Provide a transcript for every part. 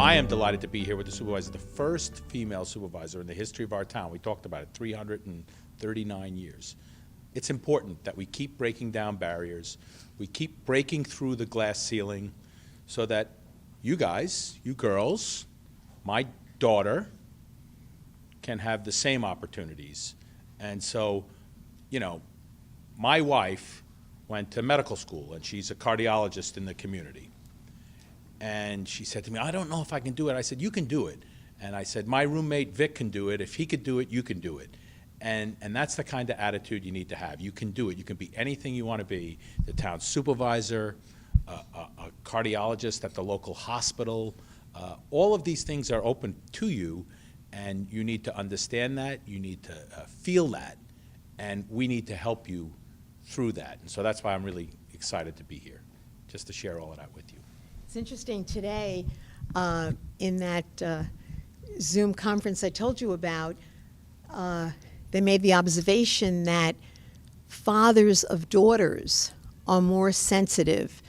I am delighted to be here with the supervisor, the first female supervisor in the history of our town. We talked about it, 339 years. It's important that we keep breaking down barriers. We keep breaking through the glass ceiling so that you guys, you girls, my daughter, can have the same opportunities. And so, you know, my wife went to medical school, and she's a cardiologist in the community. And she said to me, I don't know if I can do it. I said, you can do it. And I said, my roommate Vic can do it. If he could do it, you can do it. And that's the kind of attitude you need to have. You can do it. You can be anything you want to be. The town supervisor, a cardiologist at the local hospital. All of these things are open to you, and you need to understand that. You need to feel that. And we need to help you through that. And so that's why I'm really excited to be here, just to share all of that with you. It's interesting today, in that Zoom conference I told you about, they made the observation that fathers of daughters are more sensitive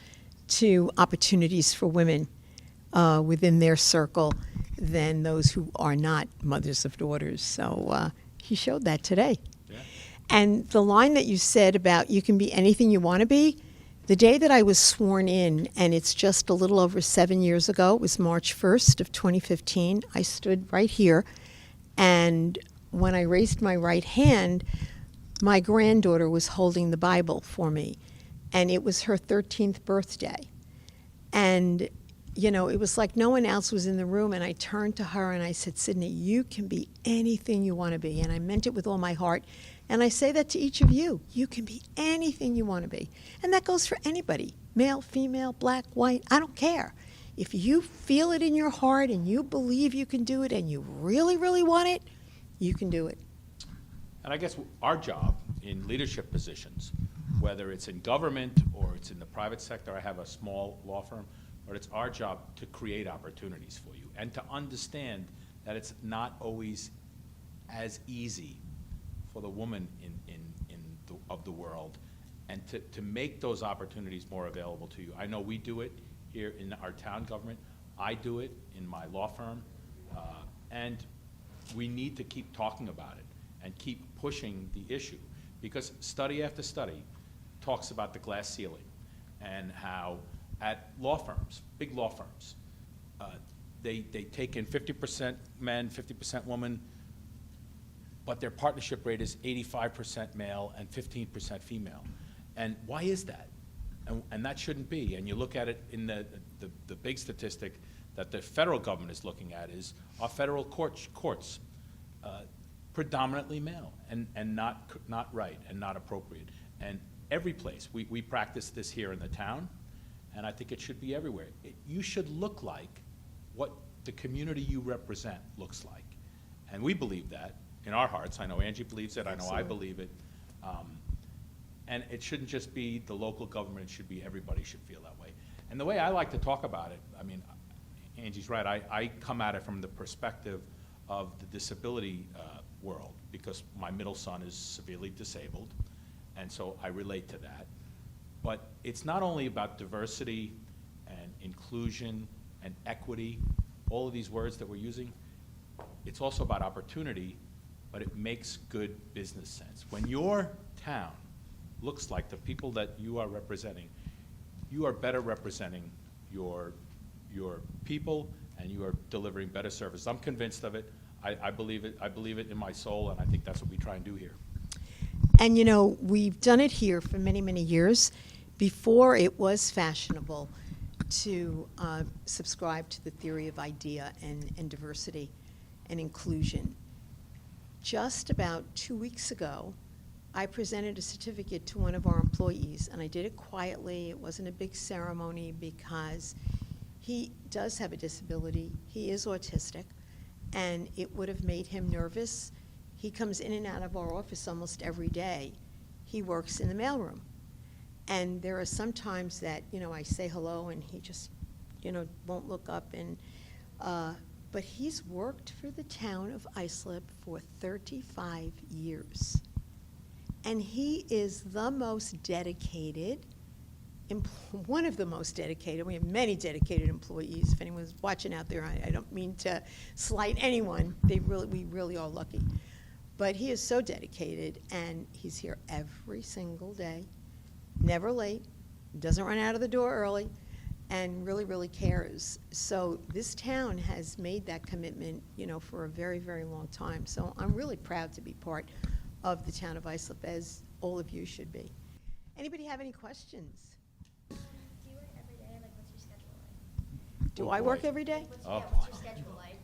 to opportunities for women within their circle than those who are not mothers of daughters. So he showed that today. Yeah. And the line that you said about you can be anything you want to be, the day that I was sworn in, and it's just a little over 7 years ago, it was March 1st of 2015, I stood right here, and when I raised my right hand, my granddaughter was holding the Bible for me, and it was her 13th birthday. And, you know, it was like no one else was in the room, and I turned to her and I said, Sydney, you can be anything you want to be, and I meant it with all my heart. And I say that to each of you. You can be anything you want to be. And that goes for anybody, male, female, black, white, I don't care. If you feel it in your heart and you believe you can do it and you really, really want it, you can do it. And I guess our job in leadership positions, whether it's in government or it's in the private sector, I have a small law firm, but it's our job to create opportunities for you and to understand that it's not always as easy for the woman of the world, and to make those opportunities more available to you. I know we do it here in our town government. I do it in my law firm, and we need to keep talking about it and keep pushing the issue, because study after study talks about the glass ceiling and how at law firms, big law firms, they take in 50% men, 50% women, but their partnership rate is 85% male and 15% female. And why is that? And that shouldn't be. And you look at it in the big statistic that the federal government is looking at is our federal courts predominantly male and not right and not appropriate. And every place, we practice this here in the town, and I think it should be everywhere. You should look like what the community you represent looks like. And we believe that in our hearts. I know Angie believes it. Absolutely. I know I believe it. And it shouldn't just be the local government. It should be everybody should feel that way. And the way I like to talk about it, I mean, Angie's right. I come at it from the perspective of the disability world, because my middle son is severely disabled, and so I relate to that. But it's not only about diversity and inclusion and equity, all of these words that we're using. It's also about opportunity, but it makes good business sense. When your town looks like the people that you are representing, you are better representing your people, and you are delivering better service. I'm convinced of it. I believe it. I believe it in my soul, and I think that's what we try and do here. And you know, we've done it here for many, many years. Before it was fashionable to subscribe to the theory of idea and diversity and inclusion. Just about 2 weeks ago, I presented a certificate to one of our employees, and I did it quietly. It wasn't a big ceremony because he does have a disability. He is autistic, and it would have made him nervous. He comes in and out of our office almost every day. He works in the mailroom. And there are some times that, you know, I say hello and he just, you know, won't look up. And but he's worked for the town of Islip for 35 years. And he is the most dedicated, one of the most dedicated. We have many dedicated employees. If anyone's watching out there, I don't mean to slight anyone. We really are lucky. But he is so dedicated, and he's here every single day, never late, doesn't run out of the door early, and really, really cares. So this town has made that commitment, for a very, very long time. So I'm really proud to be part of the town of Islip, as all of you should be. Anybody have any questions? Do you work every day? Like, what's your schedule like? Do Oh, I boy. work every day? What's your schedule like?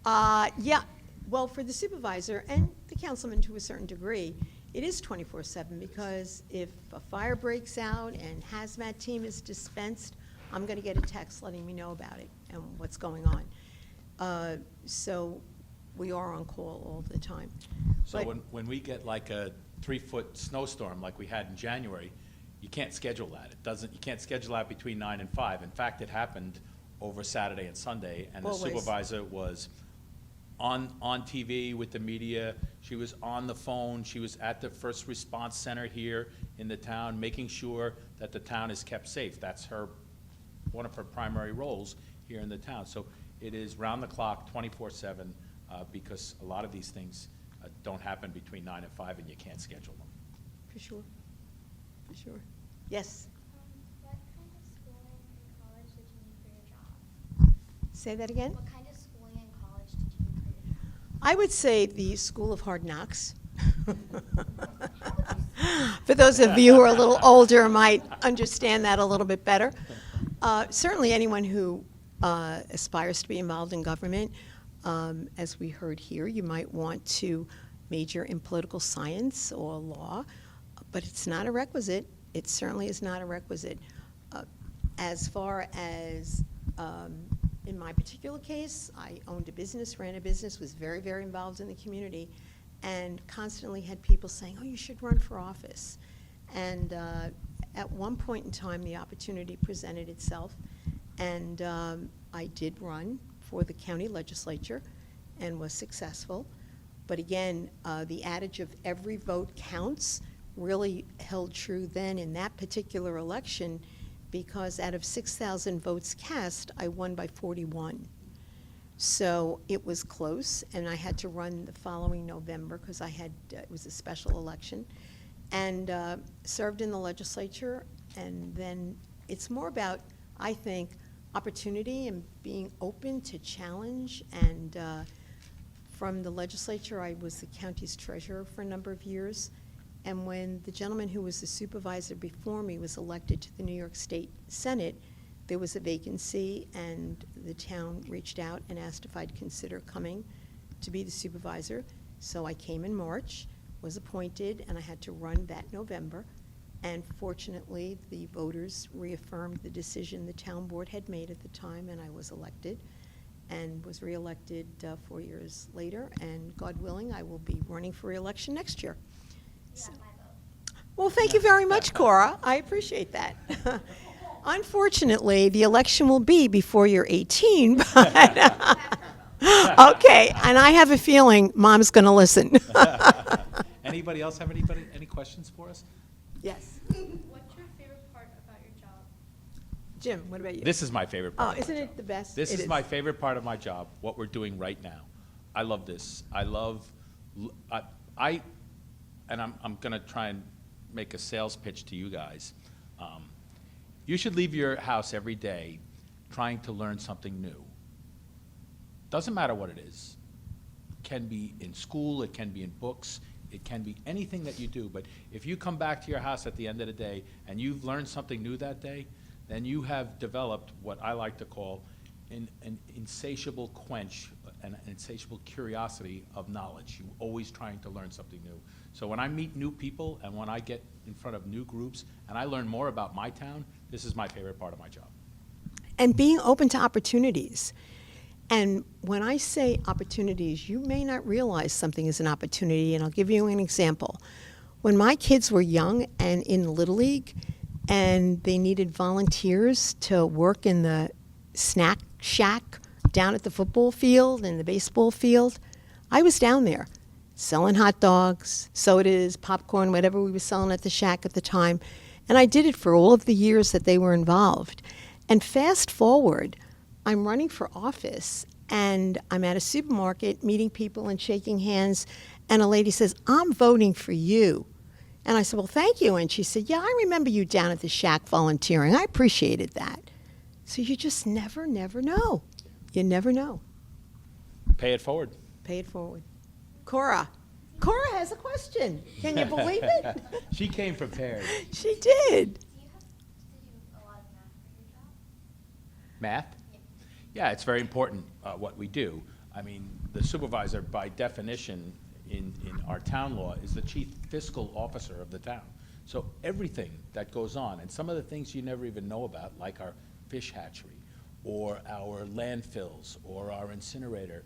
24/7. Yeah. Well, for the supervisor and the councilman to a certain degree, it is 24/7 because if a fire breaks out and hazmat team is dispensed, I'm going to get a text letting me know about it and what's going on. So we are on call all the time. So But- when we get like a 3-foot snowstorm like we had in January, you can't schedule that. You can't schedule that between 9 and 5. In fact, it happened over Saturday and Sunday, and the Always. supervisor was on TV with the media. She was on the phone. She was at the first response center here in the town, making sure that the town is kept safe. That's one of her primary roles here in the town. So it is round the clock, 24/7, because a lot of these things don't happen between 9 and 5, and you can't schedule them. For sure. For sure. Yes. What kind of schooling and college did you need for your job? Say that again. What kind of schooling and college did you need for your job? I would say the School of Hard Knocks. For those of you who are a little older might understand that a little bit better. Certainly anyone who aspires to be involved in government, as we heard here, you might want to major in political science or law, but it's not a requisite. It certainly is not a requisite. As far as in my particular case, I owned a business, ran a business, was very, very involved in the community, and constantly had people saying, oh, you should run for office. And at one point in time, the opportunity presented itself, and I did run for the county legislature and was successful. But again, the adage of every vote counts really held true then in that particular election, because out of 6,000 votes cast, I won by 41. So it was close, and I had to run the following November because it was a special election, and served in the legislature. And then it's more about, I think, opportunity and being open to challenge. And from the legislature, I was the county's treasurer for a number of years. And when the gentleman who was the supervisor before me was elected to the New York State Senate, there was a vacancy, and the town reached out and asked if I'd consider coming to be the supervisor. So I came in March, was appointed, and I had to run that November. And fortunately, the voters reaffirmed the decision the town board had made at the time, and I was elected and was reelected 4 years later. And God willing, I will be running for reelection next year. You got my vote. Well, thank you very much, Cora. I appreciate that. Unfortunately, the election will be before you're 18, but okay, and I have a feeling Mom's going to listen. Anybody else have any questions for us? Yes. What's your favorite part about your job? Jim, what about you? This is my favorite part. Oh, of my isn't job. it the best? This It is my favorite part of my job, what we're doing right now. I love this. And I'm going to try and make a sales pitch to you guys. You should leave your house every day trying to learn something new. Doesn't matter what it is. It can be in school, it can be in books, it can be anything that you do. But if you come back to your house at the end of the day and you've learned something new that day, then you have developed what I like to call an insatiable quench, an insatiable curiosity of knowledge. You're always trying to learn something new. So when I meet new people and when I get in front of new groups and I learn more about my town, this is my favorite part of my job. And being open to opportunities. And when I say opportunities, you may not realize something is an opportunity, and I'll give you an example. When my kids were young and in Little League, and they needed volunteers to work in the snack shack down at the football field and the baseball field, I was down there selling hot dogs, sodas, popcorn, whatever we were selling at the shack at the time. And I did it for all of the years that they were involved. And fast forward, I'm running for office, and I'm at a supermarket meeting people and shaking hands, and a lady says, "I'm voting for you." And I said, "Well, thank you." And she said, "Yeah, I remember you down at the shack volunteering. I appreciated that." So you just never know. You never know. Pay it forward. Pay it forward. Cora. Cora has a question. Can you believe it? She came prepared. She did. Do you have to do a lot of math for your job? Math? Yeah. Yeah, it's very important what we do. I mean, the supervisor, by definition, in our town law, is the chief fiscal officer of the town. So everything that goes on, and some of the things you never even know about, like our fish hatchery, or our landfills, or our incinerator,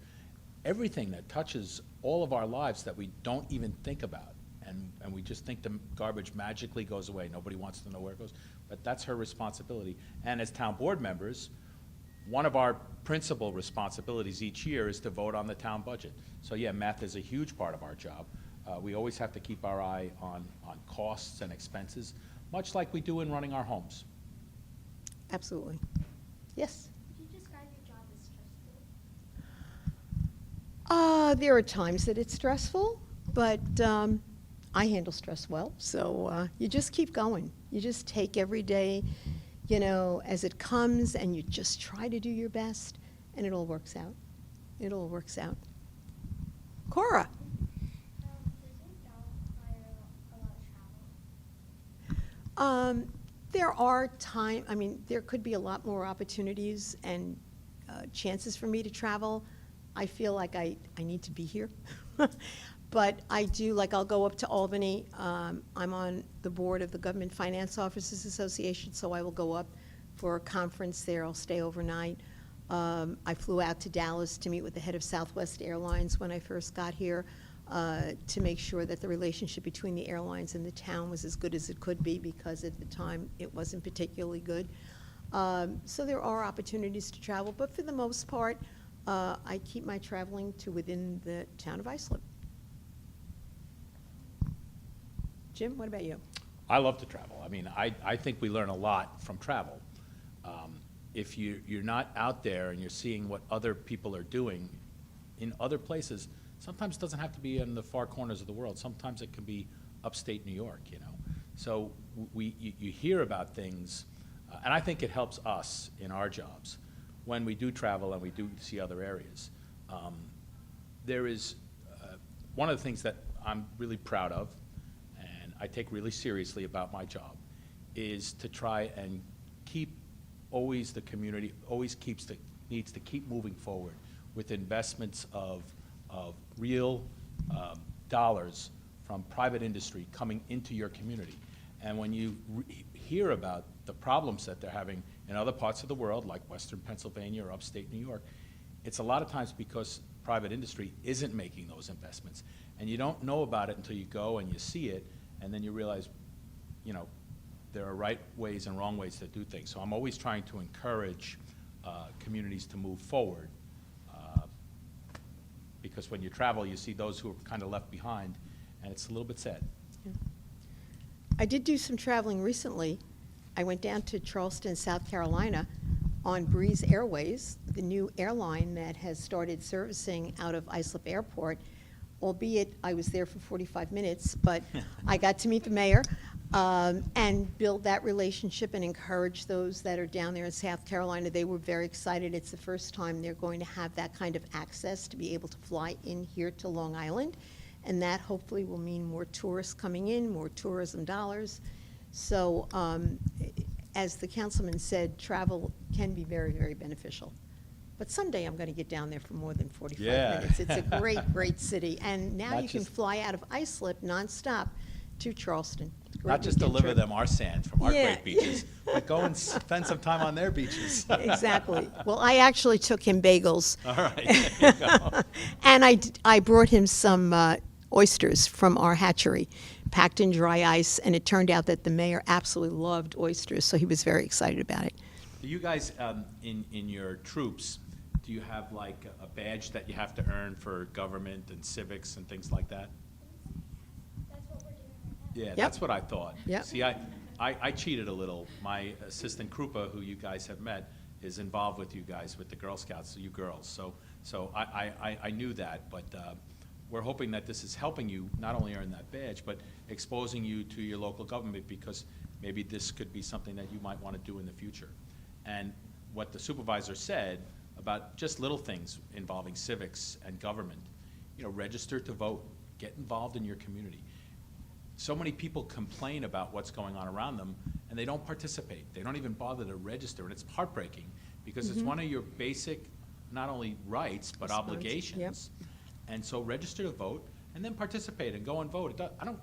everything that touches all of our lives that we don't even think about. And we just think the garbage magically goes away. Nobody wants to know where it goes. But that's her responsibility. And as town board members, one of our principal responsibilities each year is to vote on the town budget. So yeah, math is a huge part of our job. We always have to keep our eye on costs and expenses, much like we do in running our homes. Absolutely. Yes. Would you describe your job as stressful? There are times that it's stressful, but I handle stress well. So you just keep going. You just take every day, as it comes, and you just try to do your best, and it all works out. It all works out. Cora. Does your job require a lot of travel? There are there could be a lot more opportunities and chances for me to travel. I feel like I need to be here. But I do, I'll go up to Albany. I'm on the board of the Government Finance Officers Association, so I will go up for a conference there. I'll stay overnight. I flew out to Dallas to meet with the head of Southwest Airlines when I first got here, to make sure that the relationship between the airlines and the town was as good as it could be, because at the time it wasn't particularly good. So there are opportunities to travel, but for the most part, I keep my traveling to within the town of Islip. Jim, what about you? I love to travel. I mean, I think we learn a lot from travel. If you're not out there and you're seeing what other people are doing in other places, sometimes it doesn't have to be in the far corners of the world. Sometimes it can be upstate New York, So you hear about things, and I think it helps us in our jobs when we do travel and we do see other areas. There is one of the things that I'm really proud of, and I take really seriously about my job, is to try and keep the community needs to keep moving forward with investments of real dollars from private industry coming into your community. And when you hear about the problems that they're having in other parts of the world, like Western Pennsylvania or upstate New York, it's a lot of times because private industry isn't making those investments. And you don't know about it until you go and you see it, and then you realize, there are right ways and wrong ways to do things. So I'm always trying to encourage communities to move forward, because when you travel, you see those who are kind of left behind, and it's a little bit sad. Yeah. I did do some traveling recently. I went down to Charleston, South Carolina, on Breeze Airways, the new airline that has started servicing out of Islip Airport, albeit I was there for 45 minutes, but I got to meet the mayor and build that relationship and encourage those that are down there in South Carolina. They were very excited. It's the first time they're going to have that kind of access to be able to fly in here to Long Island, and that hopefully will mean more tourists coming in, more tourism dollars. So as the councilman said, travel can be very, very beneficial. But someday I'm going to get down there for more than 45 minutes. It's a great, great city. And now you can fly out of Islip nonstop to Charleston. Not just deliver them our sand from our great beaches, but go and spend some time on their beaches. Exactly. Well, I actually took him bagels. All right, there you go. And I brought him some oysters from our hatchery, packed in dry ice, and it turned out that the mayor absolutely loved oysters, so he was very excited about it. Do you guys, in your troops, do you have like a badge that you have to earn for government and civics and things like that? That's what we're doing right now. Yeah, that's what I thought. Yep. See, I cheated a little. My assistant Krupa, who you guys have met, is involved with you guys, with the Girl Scouts, you girls. So I knew that, but we're hoping that this is helping you not only earn that badge, but exposing you to your local government, because maybe this could be something that you might want to do in the future. And what the supervisor said about just little things involving civics and government, register to vote, get involved in your community. So many people complain about what's going on around them, and they don't participate. They don't even bother to register, and it's heartbreaking, because it's one of your basic, not only rights, but obligations. And so register to vote, and then participate and go and vote. I don't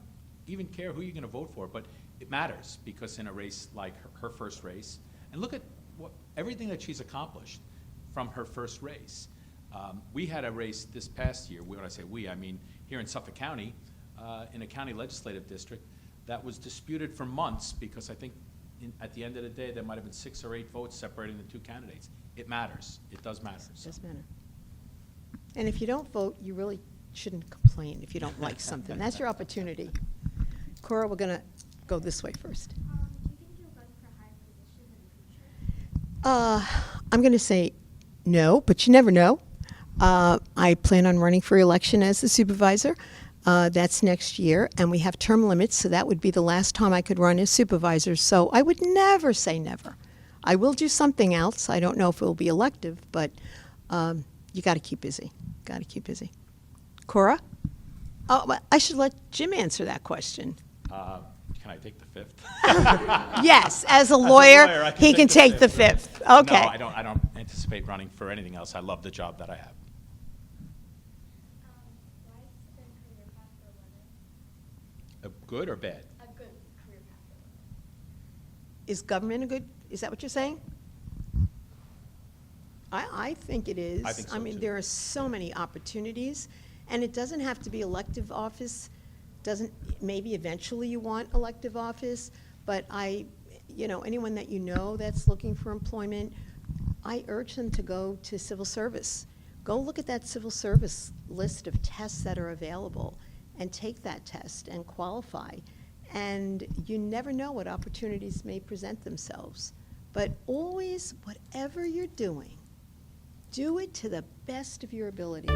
even care who you're gonna vote for, but it matters, because in a race like her first race, and look at everything that she's accomplished from her first race. We had a race this past year, when I say we, I mean here in Suffolk County, in a county legislative district, that was disputed for months, because I think at the end of the day, there might have been 6 or 8 votes separating the two candidates. It matters. It does matter. It does matter. And if you don't vote, you really shouldn't complain if you don't like something. That's your opportunity. Cora, we're going to go this way first. Do you think you'll run for higher positions in the future? I'm going to say no, but you never know. I plan on running for election as the supervisor. That's next year, and we have term limits, so that would be the last time I could run as supervisor. So I would never say never. I will do something else. I don't know if it will be elective, but you got to keep busy. Got to keep busy. Cora? Oh, but I should let Jim answer that question. Can I take the 5th? Yes, as a As a lawyer, lawyer, I he can take the 5th. Okay. No, I don't anticipate running for anything else. I love the job that I have. Why is this a good career path for women? Good or bad? A good career path for women. Is government a good, is that what you're saying? I think it is. I think so, I mean, too. there are so many opportunities, and it doesn't have to be elective office. Maybe eventually you want elective office, but anyone that you know that's looking for employment, I urge them to go to civil service. Go look at that civil service list of tests that are available and take that test and qualify. And you never know what opportunities may present themselves. But always, whatever you're doing, do it to the best of your ability.